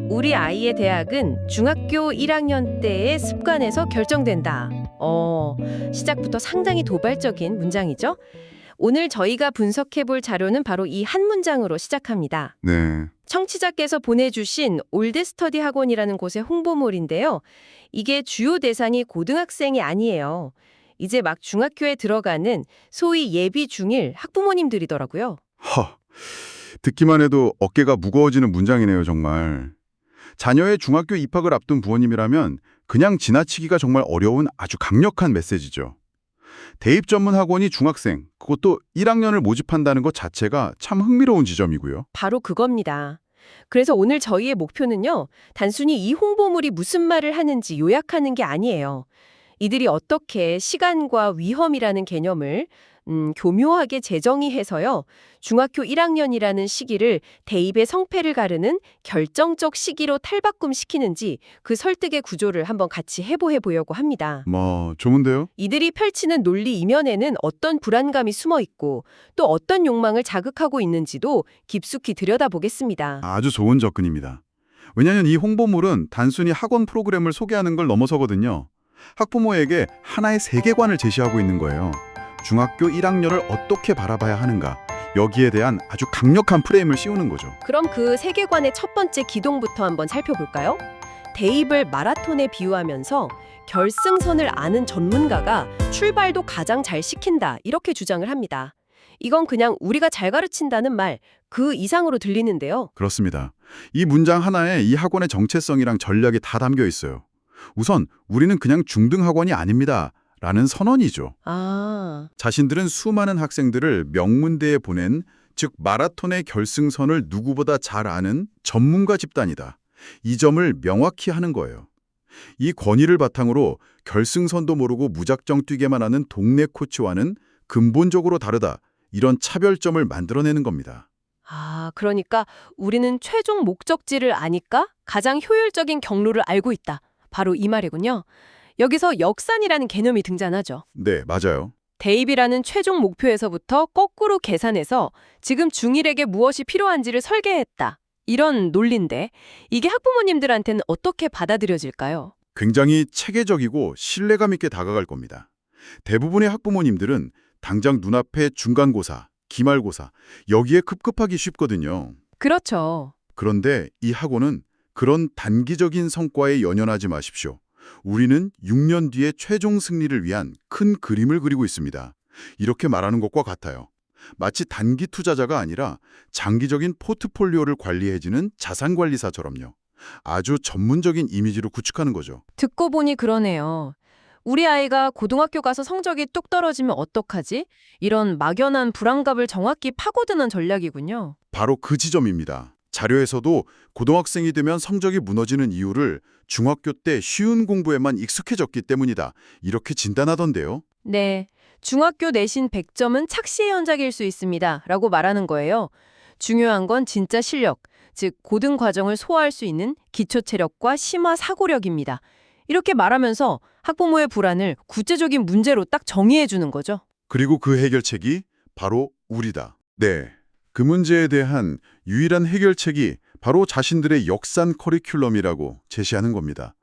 우리 아이의 대학은 중학교 1학년 때의 습관에서 결정된다. 시작부터 상당히 도발적인 문장이죠? 오늘 저희가 분석해볼 자료는 바로 이 한 문장으로 시작합니다. 네. 청취자께서 보내주신 올드스터디 학원이라는 곳의 홍보물인데요. 이게 주요 대상이 고등학생이 아니에요. 이제 막 중학교에 들어가는 소위 예비 중1 학부모님들이더라고요. 듣기만 해도 어깨가 무거워지는 문장이네요, 정말. 자녀의 중학교 입학을 앞둔 부모님이라면 그냥 지나치기가 정말 어려운 아주 강력한 메시지죠. 대입 전문 학원이 중학생, 그것도 1학년을 모집한다는 것 자체가 참 흥미로운 지점이고요. 바로 그겁니다. 그래서 오늘 저희의 목표는요, 단순히 이 홍보물이 무슨 말을 하는지 요약하는 게 아니에요. 이들이 어떻게 시간과 위험이라는 개념을 교묘하게 재정의해서요, 중학교 1학년이라는 시기를 대입의 성패를 가르는 결정적 시기로 탈바꿈시키는지 그 설득의 구조를 한번 같이 해보해 보려고 합니다. 좋은데요? 이들이 펼치는 논리 이면에는 어떤 불안감이 숨어 있고 또 어떤 욕망을 자극하고 있는지도 깊숙이 들여다보겠습니다. 아주 좋은 접근입니다. 왜냐하면 이 홍보물은 단순히 학원 프로그램을 소개하는 걸 넘어서거든요. 학부모에게 하나의 세계관을 제시하고 있는 거예요. 중학교 1학년을 어떻게 바라봐야 하는가, 여기에 대한 아주 강력한 프레임을 씌우는 거죠. 그럼 그 세계관의 첫 번째 기동부터 한번 살펴볼까요? 대입을 마라톤에 비유하면서 결승선을 아는 전문가가 출발도 가장 잘 시킨다, 이렇게 주장을 합니다. 이건 그냥 우리가 잘 가르친다는 말, 그 이상으로 들리는데요. 그렇습니다. 이 문장 하나에 이 학원의 정체성이랑 전략이 다 담겨 있어요. 우선 우리는 그냥 중등 학원이 아닙니다. 라는 선언이죠. 자신들은 수많은 학생들을 명문대에 보낸, 즉 마라톤의 결승선을 누구보다 잘 아는 전문가 집단이다. 이 점을 명확히 하는 거예요. 이 권위를 바탕으로 결승선도 모르고 무작정 뛰게만 하는 동네 코치와는 근본적으로 다르다. 이런 차별점을 만들어내는 겁니다. 그러니까 우리는 최종 목적지를 아니까 가장 효율적인 경로를 알고 있다. 바로 이 말이군요. 여기서 역산이라는 개념이 등장하죠. 네, 맞아요. 대입이라는 최종 목표에서부터 거꾸로 계산해서 지금 중1에게 무엇이 필요한지를 설계했다. 이런 논리인데 이게 학부모님들한테는 어떻게 받아들여질까요? 굉장히 체계적이고 신뢰감 있게 다가갈 겁니다. 대부분의 학부모님들은 당장 눈앞에 중간고사, 기말고사, 여기에 급급하기 쉽거든요. 그렇죠. 그런데 이 학원은 그런 단기적인 성과에 연연하지 마십시오. 우리는 6년 뒤의 최종 승리를 위한 큰 그림을 그리고 있습니다. 이렇게 말하는 것과 같아요. 마치 단기 투자자가 아니라 장기적인 포트폴리오를 관리해주는 자산관리사처럼요. 아주 전문적인 이미지로 구축하는 거죠. 듣고 보니 그러네요. 우리 아이가 고등학교 가서 성적이 뚝 떨어지면 어떡하지? 이런 막연한 불안감을 정확히 파고드는 전략이군요. 바로 그 지점입니다. 자료에서도 고등학생이 되면 성적이 무너지는 이유를 중학교 때 쉬운 공부에만 익숙해졌기 때문이다. 이렇게 진단하던데요. 네, 중학교 내신 100점은 착시의 연작일 수 있습니다. 라고 말하는 거예요. 중요한 건 진짜 실력, 즉 고등 과정을 소화할 수 있는 기초 체력과 심화 사고력입니다. 이렇게 말하면서 학부모의 불안을 구체적인 문제로 딱 정의해 주는 거죠. 그리고 그 해결책이 바로 우리다. 네, 그 문제에 대한 유일한 해결책이 바로 자신들의 역산 커리큘럼이라고 제시하는 겁니다.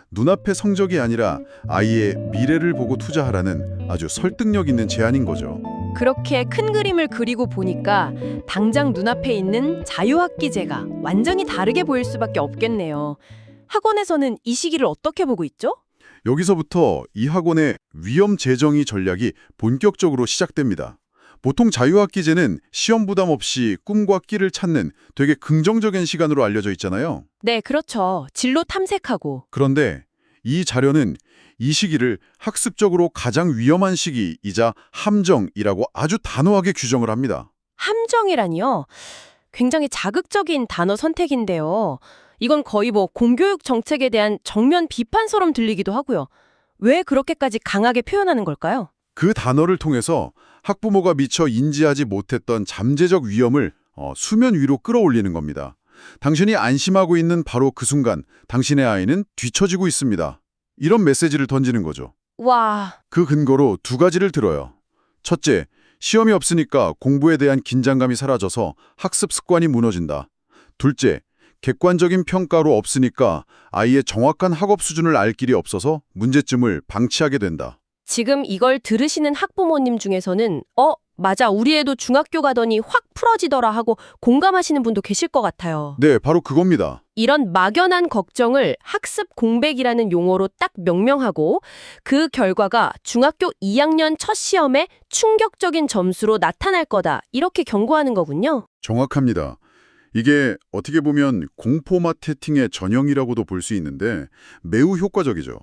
눈앞의 성적이 아니라 아이의 미래를 보고 투자하라는 아주 설득력 있는 제안인 거죠. 그렇게 큰 그림을 그리고 보니까 당장 눈앞에 있는 자유학기제가 완전히 다르게 보일 수밖에 없겠네요. 학원에서는 이 시기를 어떻게 보고 있죠? 여기서부터 이 학원의 위험 재정의 전략이 본격적으로 시작됩니다. 보통 자유학기제는 시험 부담 없이 꿈과 끼를 찾는 되게 긍정적인 시간으로 알려져 있잖아요. 네, 그렇죠. 진로 탐색하고. 그런데 이 자료는 이 시기를 학습적으로 가장 위험한 시기이자 함정이라고 아주 단호하게 규정을 합니다. 함정이라니요? 굉장히 자극적인 단어 선택인데요. 이건 거의 공교육 정책에 대한 정면 비판처럼 들리기도 하고요. 왜 그렇게까지 강하게 표현하는 걸까요? 그 단어를 통해서 학부모가 미처 인지하지 못했던 잠재적 위험을 수면 위로 끌어올리는 겁니다. 당신이 안심하고 있는 바로 그 순간 당신의 아이는 뒤처지고 있습니다. 이런 메시지를 던지는 거죠. 와, 그 근거로 두 가지를 들어요. 첫째, 시험이 없으니까 공부에 대한 긴장감이 사라져서 학습 습관이 무너진다. 둘째, 객관적인 평가로 없으니까 아이의 정확한 학업 수준을 알 길이 없어서 문제점을 방치하게 된다. 지금 이걸 들으시는 학부모님 중에서는 맞아, 우리 애도 중학교 가더니 확 풀어지더라 하고 공감하시는 분도 계실 것 같아요. 네, 바로 그겁니다. 이런 막연한 걱정을 학습 공백이라는 용어로 딱 명명하고 그 결과가 중학교 2학년 첫 시험에 충격적인 점수로 나타날 거다, 이렇게 경고하는 거군요. 정확합니다. 이게 어떻게 보면 공포 마케팅의 전형이라고도 볼 수 있는데 매우 효과적이죠.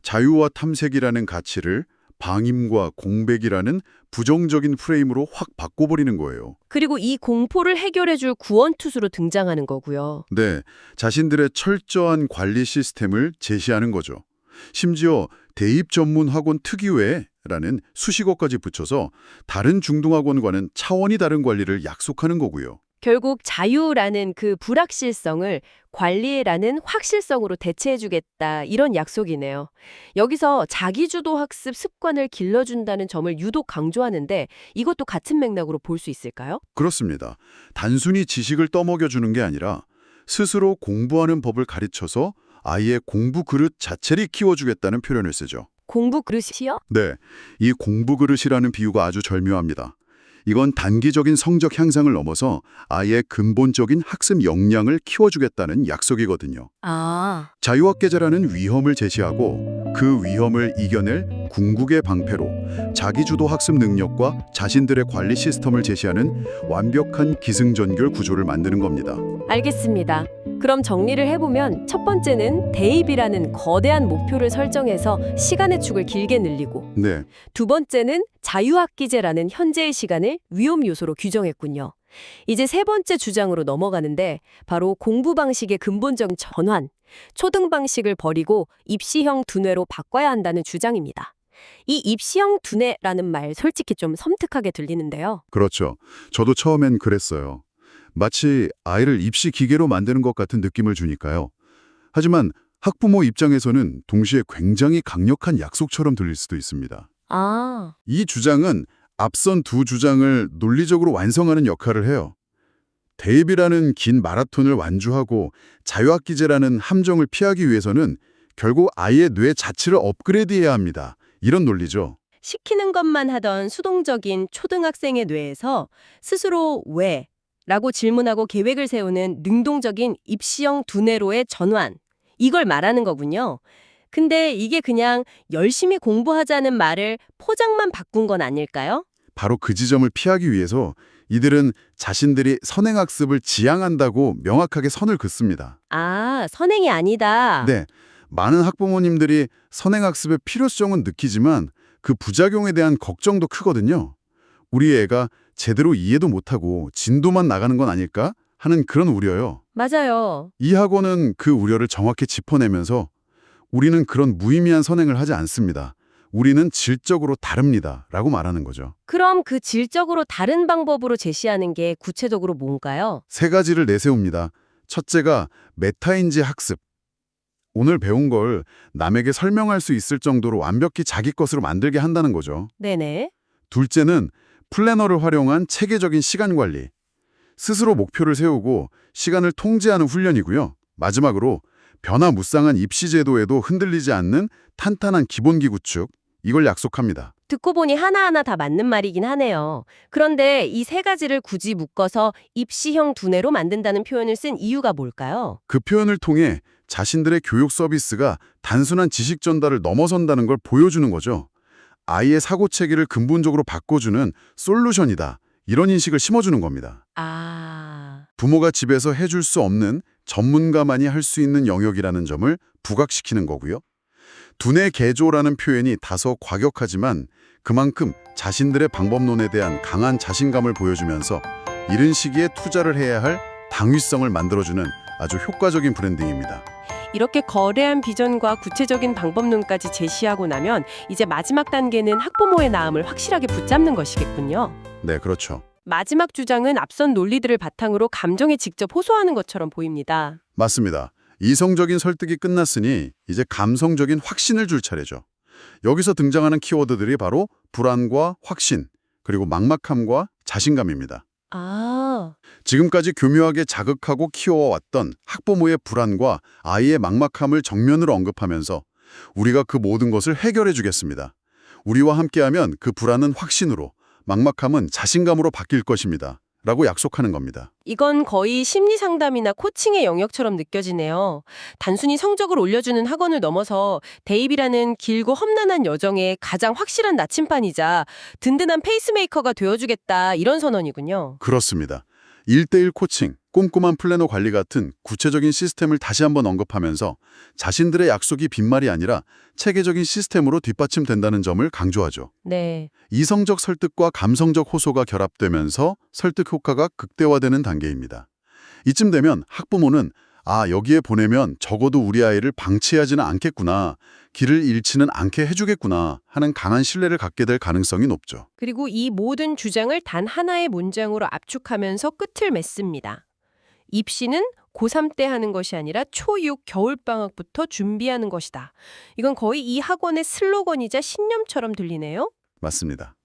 자유와 탐색이라는 가치를 방임과 공백이라는 부정적인 프레임으로 확 바꿔버리는 거예요. 그리고 이 공포를 해결해줄 구원투수로 등장하는 거고요. 네, 자신들의 철저한 관리 시스템을 제시하는 거죠. 심지어 대입 전문 학원 특유의라는 수식어까지 붙여서 다른 중등학원과는 차원이 다른 관리를 약속하는 거고요. 결국 자유라는 그 불확실성을 관리라는 확실성으로 대체해주겠다, 이런 약속이네요. 여기서 자기주도 학습 습관을 길러준다는 점을 유독 강조하는데 이것도 같은 맥락으로 볼 수 있을까요? 그렇습니다. 단순히 지식을 떠먹여주는 게 아니라 스스로 공부하는 법을 가르쳐서 아이의 공부 그릇 자체를 키워주겠다는 표현을 쓰죠. 공부 그릇이요? 네, 이 공부 그릇이라는 비유가 아주 절묘합니다. 이건 단기적인 성적 향상을 넘어서 아이의 근본적인 학습 역량을 키워주겠다는 약속이거든요. 아, 자유학계제라는 위험을 제시하고 그 위험을 이겨낼 궁극의 방패로 자기주도 학습 능력과 자신들의 관리 시스템을 제시하는 완벽한 기승전결 구조를 만드는 겁니다. 알겠습니다. 그럼 정리를 해보면 첫 번째는 대입이라는 거대한 목표를 설정해서 시간의 축을 길게 늘리고, 네, 두 번째는 자유학기제라는 현재의 시간을 위험 요소로 규정했군요. 이제 세 번째 주장으로 넘어가는데 바로 공부 방식의 근본적인 전환, 초등 방식을 버리고 입시형 두뇌로 바꿔야 한다는 주장입니다. 이 입시형 두뇌라는 말 솔직히 좀 섬뜩하게 들리는데요. 그렇죠. 저도 처음엔 그랬어요. 마치 아이를 입시 기계로 만드는 것 같은 느낌을 주니까요. 하지만 학부모 입장에서는 동시에 굉장히 강력한 약속처럼 들릴 수도 있습니다. 아, 이 주장은 앞선 두 주장을 논리적으로 완성하는 역할을 해요. 대입이라는 긴 마라톤을 완주하고 자유학기제라는 함정을 피하기 위해서는 결국 아이의 뇌 자체를 업그레이드해야 합니다. 이런 논리죠. 시키는 것만 하던 수동적인 초등학생의 뇌에서 스스로 왜? 라고 질문하고 계획을 세우는 능동적인 입시형 두뇌로의 전환, 이걸 말하는 거군요. 근데 이게 그냥 열심히 공부하자는 말을 포장만 바꾼 건 아닐까요? 바로 그 지점을 피하기 위해서 이들은 자신들이 선행학습을 지향한다고 명확하게 선을 긋습니다. 아, 선행이 아니다. 네, 많은 학부모님들이 선행학습의 필요성은 느끼지만 그 부작용에 대한 걱정도 크거든요. 우리 애가 제대로 이해도 못하고 진도만 나가는 건 아닐까 하는 그런 우려요. 맞아요. 이 학원은 그 우려를 정확히 짚어내면서 우리는 그런 무의미한 선행을 하지 않습니다. 우리는 질적으로 다릅니다. 라고 말하는 거죠. 그럼 그 질적으로 다른 방법으로 제시하는 게 구체적으로 뭔가요? 세 가지를 내세웁니다. 첫째가 메타인지 학습. 오늘 배운 걸 남에게 설명할 수 있을 정도로 완벽히 자기 것으로 만들게 한다는 거죠. 네네. 둘째는 플래너를 활용한 체계적인 시간 관리. 스스로 목표를 세우고 시간을 통제하는 훈련이고요. 마지막으로 변화무쌍한 입시 제도에도 흔들리지 않는 탄탄한 기본기 구축. 이걸 약속합니다. 듣고 보니 하나하나 다 맞는 말이긴 하네요. 그런데 이 세 가지를 굳이 묶어서 입시형 두뇌로 만든다는 표현을 쓴 이유가 뭘까요? 그 표현을 통해 자신들의 교육 서비스가 단순한 지식 전달을 넘어선다는 걸 보여주는 거죠. 아이의 사고체계를 근본적으로 바꿔주는 솔루션이다. 이런 인식을 심어주는 겁니다. 아, 부모가 집에서 해줄 수 없는 전문가만이 할 수 있는 영역이라는 점을 부각시키는 거고요. 두뇌 개조라는 표현이 다소 과격하지만 그만큼 자신들의 방법론에 대한 강한 자신감을 보여주면서 이른 시기에 투자를 해야 할 당위성을 만들어주는 아주 효과적인 브랜딩입니다. 이렇게 거대한 비전과 구체적인 방법론까지 제시하고 나면 이제 마지막 단계는 학부모의 마음을 확실하게 붙잡는 것이겠군요. 네, 그렇죠. 마지막 주장은 앞선 논리들을 바탕으로 감정에 직접 호소하는 것처럼 보입니다. 맞습니다. 이성적인 설득이 끝났으니 이제 감성적인 확신을 줄 차례죠. 여기서 등장하는 키워드들이 바로 불안과 확신, 그리고 막막함과 자신감입니다. 아, 지금까지 교묘하게 자극하고 키워왔던 학부모의 불안과 아이의 막막함을 정면으로 언급하면서 우리가 그 모든 것을 해결해 주겠습니다. 우리와 함께하면 그 불안은 확신으로, 막막함은 자신감으로 바뀔 것입니다. 라고 약속하는 겁니다. 이건 거의 심리 상담이나 코칭의 영역처럼 느껴지네요. 단순히 성적을 올려주는 학원을 넘어서 대입이라는 길고 험난한 여정의 가장 확실한 나침반이자 든든한 페이스메이커가 되어주겠다 이런 선언이군요. 그렇습니다. 1:1 코칭, 꼼꼼한 플래너 관리 같은 구체적인 시스템을 다시 한번 언급하면서 자신들의 약속이 빈말이 아니라 체계적인 시스템으로 뒷받침된다는 점을 강조하죠. 네. 이성적 설득과 감성적 호소가 결합되면서 설득 효과가 극대화되는 단계입니다. 이쯤 되면 학부모는 여기에 보내면 적어도 우리 아이를 방치하지는 않겠구나, 길을 잃지는 않게 해주겠구나 하는 강한 신뢰를 갖게 될 가능성이 높죠. 그리고 이 모든 주장을 단 하나의 문장으로 압축하면서 끝을 맺습니다. 입시는 고3 때 하는 것이 아니라 초6 겨울방학부터 준비하는 것이다. 이건 거의 이 학원의 슬로건이자 신념처럼 들리네요. 맞습니다.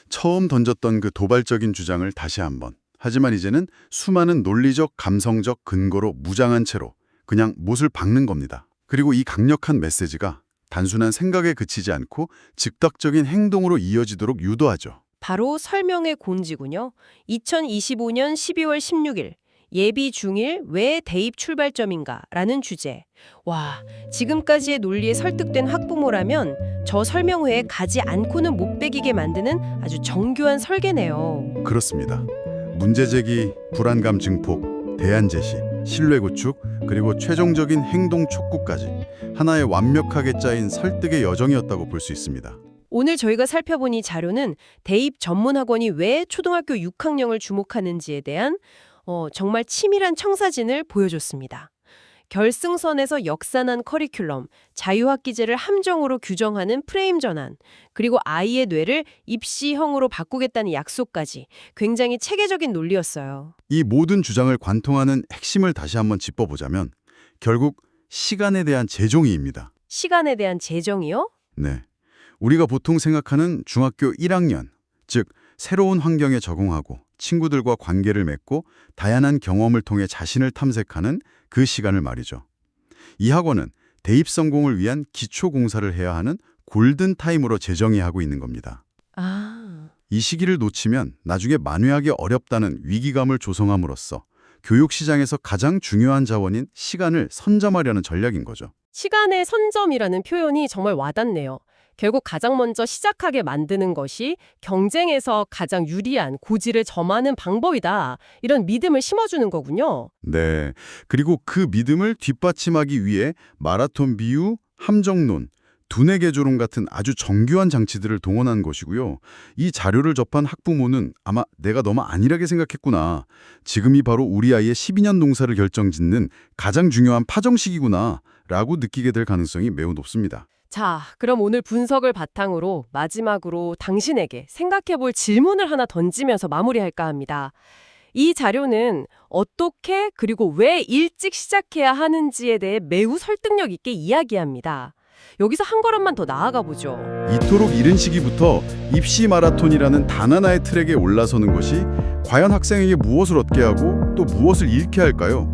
처음 던졌던 그 도발적인 주장을 다시 한번. 하지만 이제는 수많은 논리적, 감성적 근거로 무장한 채로 그냥 못을 박는 겁니다. 그리고 이 강력한 메시지가 단순한 생각에 그치지 않고 즉각적인 행동으로 이어지도록 유도하죠. 바로 설명의 곤지군요. 2025년 12월 16일 예비 중일 왜 대입 출발점인가 라는 주제. 와, 지금까지의 논리에 설득된 학부모라면 저 설명회에 가지 않고는 못 배기게 만드는 아주 정교한 설계네요. 그렇습니다. 문제제기, 불안감 증폭, 대안 제시, 신뢰 구축, 그리고 최종적인 행동 촉구까지 하나의 완벽하게 짜인 설득의 여정이었다고 볼 수 있습니다. 오늘 저희가 살펴본 이 자료는 대입 전문학원이 왜 초등학교 6학년을 주목하는지에 대한 정말 치밀한 청사진을 보여줬습니다. 결승선에서 역산한 커리큘럼, 자유학기제를 함정으로 규정하는 프레임 전환, 그리고 아이의 뇌를 입시형으로 바꾸겠다는 약속까지 굉장히 체계적인 논리였어요. 이 모든 주장을 관통하는 핵심을 다시 한번 짚어보자면 결국 시간에 대한 재정의입니다. 시간에 대한 재정이요? 네. 우리가 보통 생각하는 중학교 1학년, 즉 새로운 환경에 적응하고 친구들과 관계를 맺고 다양한 경험을 통해 자신을 탐색하는 그 시간을 말이죠. 이 학원은 대입 성공을 위한 기초 공사를 해야 하는 골든타임으로 재정의하고 있는 겁니다. 이 시기를 놓치면 나중에 만회하기 어렵다는 위기감을 조성함으로써 교육 시장에서 가장 중요한 자원인 시간을 선점하려는 전략인 거죠. 시간의 선점이라는 표현이 정말 와닿네요. 결국 가장 먼저 시작하게 만드는 것이 경쟁에서 가장 유리한 고지를 점하는 방법이다. 이런 믿음을 심어주는 거군요. 네. 그리고 그 믿음을 뒷받침하기 위해 마라톤 비유, 함정론, 두뇌 개조론 같은 아주 정교한 장치들을 동원한 것이고요. 이 자료를 접한 학부모는 아마 내가 너무 안일하게 생각했구나. 지금이 바로 우리 아이의 12년 동사를 결정짓는 가장 중요한 파정시기구나 라고 느끼게 될 가능성이 매우 높습니다. 자, 그럼 오늘 분석을 바탕으로 마지막으로 당신에게 생각해볼 질문을 하나 던지면서 마무리할까 합니다. 이 자료는 어떻게 그리고 왜 일찍 시작해야 하는지에 대해 매우 설득력 있게 이야기합니다. 여기서 한 걸음만 더 나아가 보죠. 이토록 이른 시기부터 입시 마라톤이라는 단 하나의 트랙에 올라서는 것이 과연 학생에게 무엇을 얻게 하고 또 무엇을 잃게 할까요?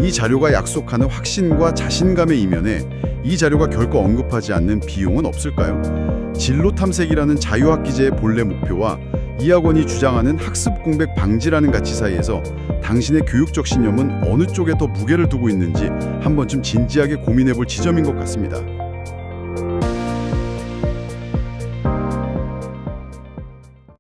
이 자료가 약속하는 확신과 자신감의 이면에 이 자료가 결코 언급하지 않는 비용은 없을까요? 진로 탐색이라는 자유학기제의 본래 목표와 이 학원이 주장하는 학습 공백 방지라는 가치 사이에서 당신의 교육적 신념은 어느 쪽에 더 무게를 두고 있는지 한 번쯤 진지하게 고민해 볼 지점인 것 같습니다.